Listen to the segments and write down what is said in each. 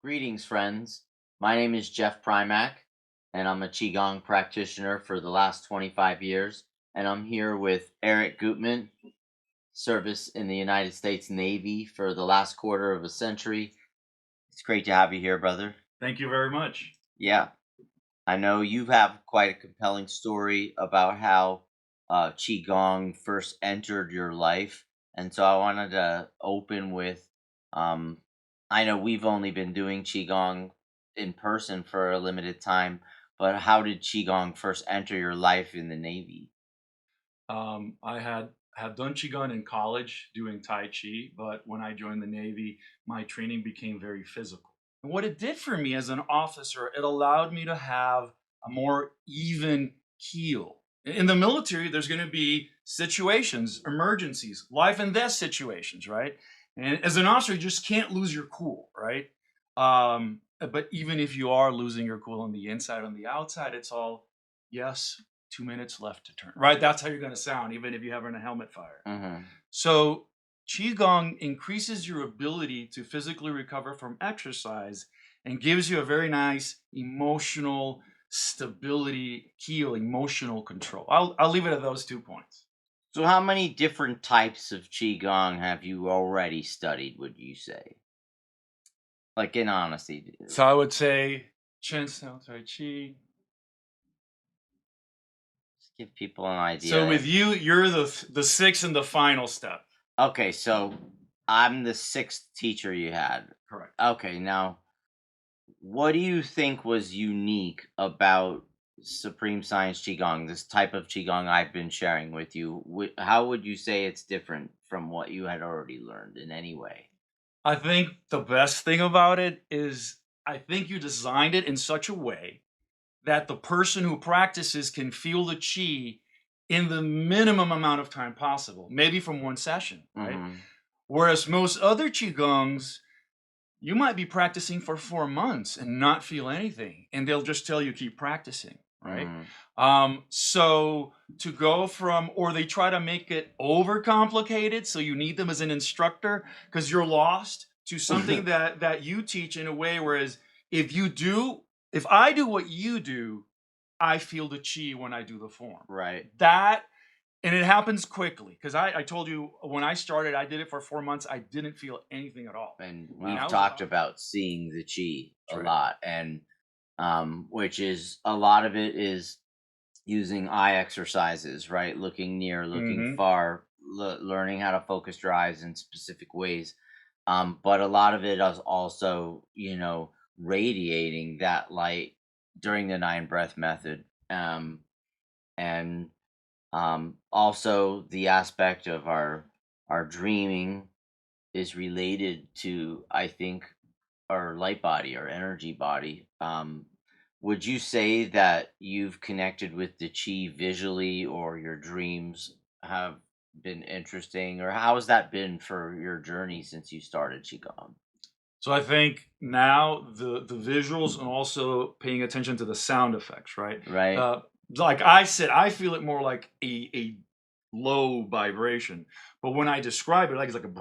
Greetings, friends. My name is Jeff Primack, and I'm a Qigong practitioner for the last 25 years. And I'm here with Eric Guttmann, service in the United States Navy for the last quarter of a century. It's great to have you here, brother. Thank you very much. Yeah, I know you have quite a compelling story about how Qigong first entered your life. And so I wanted to open with um, I know we've only been doing Qigong in person for a limited time, but how did Qigong first enter your life in the Navy? I had done Qigong in college doing Tai Chi, but when I joined the Navy, my training became very physical. And what it did for me as an officer, it allowed me to have a more even keel. In the military, there's going to be situations, emergencies, life and death situations, right? And as an officer, you just can't lose your cool, right? But even if you are losing your cool on the inside, on the outside, it's all yes, 2 minutes left to turn, right? That's how you're going to sound, even if you have a helmet fire. Hmm. So, Qigong increases your ability to physically recover from exercise and gives you a very nice emotional stability, keel, emotional control. I'll leave it at those 2 points. So, how many different types of Qigong have you already studied, would you say? Like, in honesty, So, I would say Chen Sao Tai Chi. just give people an idea. So, with you, you're the sixth and the final step. Okay, so I'm the sixth teacher you had. Correct. Okay, now what do you think was unique about Supreme Science Qigong, this type of Qigong I've been sharing with you? How would you say it's different from what you had already learned in any way? I think the best thing about it is I think you designed it in such a way that the person who practices can feel the chi in the minimum amount of time possible, maybe from one session, right? Hmm. Whereas most other qigongs, you might be practicing for 4 months and not feel anything, and they'll just tell you keep practicing, right? Hmm. So to go from, or they try to make it over complicated, so you need them as an instructor because you're lost, to something that you teach in a way. Whereas if I do what you do, I feel the chi when I do the form. Right. That and it happens quickly because I told you when I started, I did it for 4 months. I didn't feel anything at all. And Wow. we've That was talked about about seeing the chi that's a right. lot, and which is a lot of it is using eye exercises, right? Looking near, looking Hmm. far, learning how to focus your eyes in specific ways. But a lot of it is also, radiating that light during the nine breath method. And Also the aspect of our dreaming is related to, I think, our light body, our energy body. Would you say that you've connected with the chi visually, or your dreams have been interesting, or how has that been for your journey since you started qigong? So I think now the visuals and also paying attention to the sound effects, right? Right. Uh, like I said, I feel it more like a low vibration, but when I describe it, like it's like a.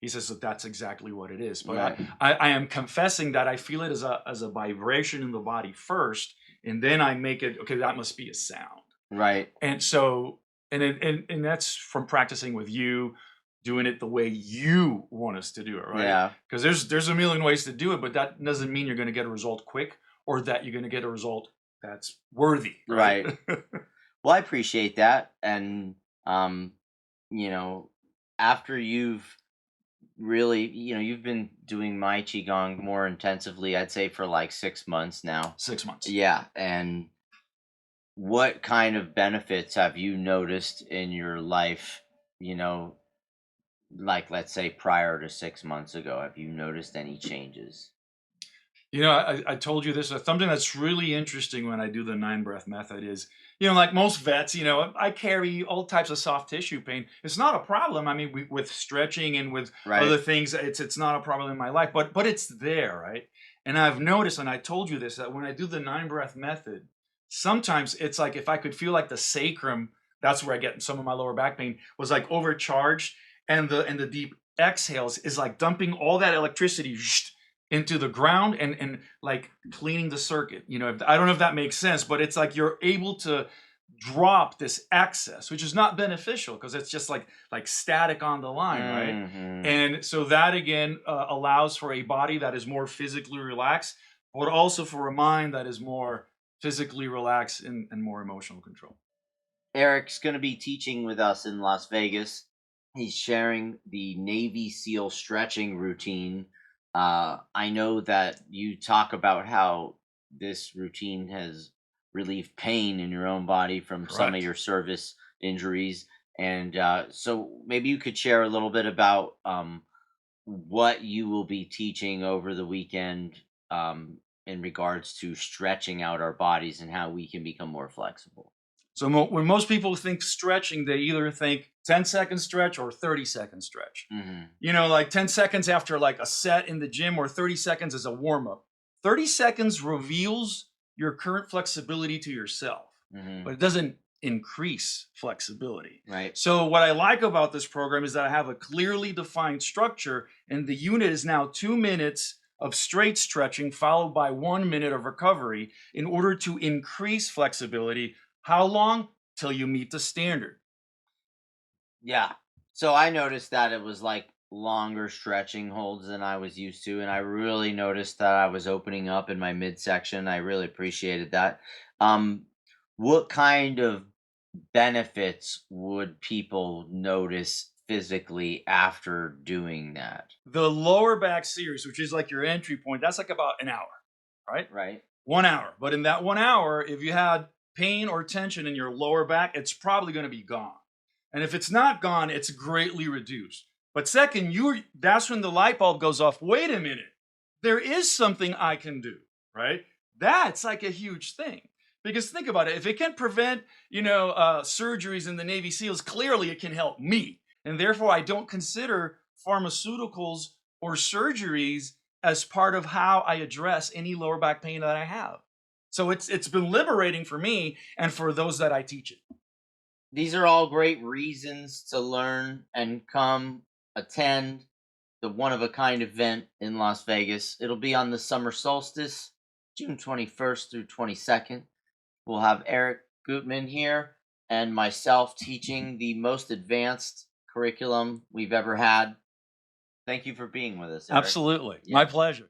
He says that that's exactly what it is. But Right. I am confessing that I feel it as a vibration in the body first, and then I make it okay. That must be a sound. Right. And so, and that's from practicing with you, doing it the way you want us to do it, right? Yeah. Because there's a million ways to do it, but that doesn't mean you're going to get a result quick or that you're going to get a result that's worthy, right? Right. Well, I appreciate that. And um you know after you've really, you've been doing my qigong more intensively, I'd say for like 6 months now. 6 months. Yeah. And what kind of benefits have you noticed in your life, you know, like, let's say prior to 6 months ago? Have you noticed any changes? I told you this. Something that's really interesting when I do the nine breath method is, like most vets, I carry all types of soft tissue pain. It's not a problem. I mean, with stretching and with Right. other things, it's not a problem in my life. But it's there, right? And I've noticed, and I told you this, that when I do the nine breath method, sometimes it's like if I could feel like the sacrum, that's where I get some of my lower back pain, was like overcharged, and the deep exhales is like dumping all that electricity into the ground and like cleaning the circuit. I don't know if that makes sense, but it's like you're able to drop this excess, which is not beneficial because it's just like static on the line, right? Hmm. And so that again allows for a body that is more physically relaxed, but also for a mind that is more physically relaxed and more emotional control. Eric's going to be teaching with us in Las Vegas. He's sharing the Navy SEAL stretching routine. I know that you talk about how this routine has relieved pain in your own body from some of Correct. your service injuries. And so maybe you could share a little bit about what you will be teaching over the weekend in regards to stretching out our bodies and how we can become more flexible. So when most people think stretching, they either think 10-second stretch or 30-second stretch. Hmm. Like 10 seconds after like a set in the gym, or 30 seconds as a warm up. 30 seconds reveals your current flexibility to yourself, Hmm. but it doesn't increase flexibility. Right. So, what I like about this program is that I have a clearly defined structure, and the unit is now 2 minutes of straight stretching followed by 1 minute of recovery in order to increase flexibility. How long? Till you meet the standard. Yeah. So I noticed that it was like longer stretching holds than I was used to. And I really noticed that I was opening up in my midsection. I really appreciated that. Um, what kind of benefits would people notice physically after doing that? The lower back series, which is like your entry point, that's like about an hour, right? Right. 1 hour. But in that 1 hour, if you had pain or tension in your lower back, it's probably going to be gone. And if it's not gone, it's greatly reduced. But second, that's when the light bulb goes off. Wait a minute. There is something I can do, right? That's like a huge thing. Because think about it. If it can prevent, surgeries in the Navy SEALs, clearly it can help me. And therefore, I don't consider pharmaceuticals or surgeries as part of how I address any lower back pain that I have. So it's been liberating for me and for those that I teach it. These are all great reasons to learn and come attend the one of a kind event in Las Vegas. It'll be on the summer solstice, June 21st through 22nd. We'll have Eric Guttmann here and myself teaching the most advanced curriculum we've ever had. Thank you for being with us, Eric. Absolutely. My Yeah. pleasure.